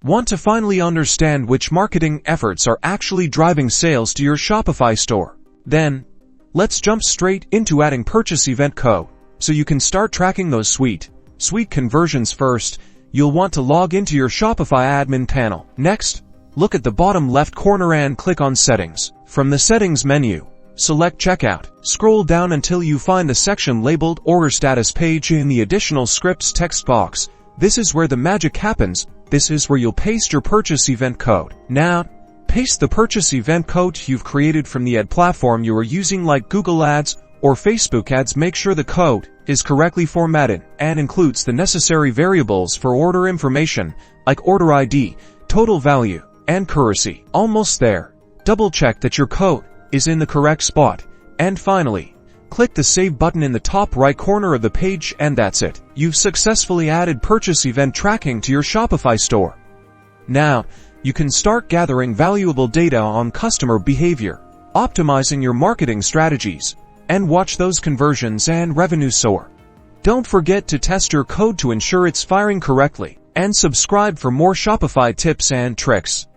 Want to finally understand which marketing efforts are actually driving sales to your Shopify store? Then, let's jump straight into adding purchase event code, so you can start tracking those sweet conversions. First, you'll want to log into your Shopify admin panel. Next, look at the bottom left corner and click on Settings. From the Settings menu, select Checkout. Scroll down until you find the section labeled Order Status Page in the Additional Scripts text box. This is where the magic happens. This is where you'll paste your purchase event code. Now, paste the purchase event code you've created from the ad platform you are using, like Google Ads or Facebook Ads. Make sure the code is correctly formatted and includes the necessary variables for order information, like order ID, total value, and currency. Almost there. Double check that your code is in the correct spot. And finally, click the Save button in the top right corner of the page, and that's it. You've successfully added purchase event tracking to your Shopify store. Now, you can start gathering valuable data on customer behavior, optimizing your marketing strategies, and watch those conversions and revenue soar. Don't forget to test your code to ensure it's firing correctly, and subscribe for more Shopify tips and tricks.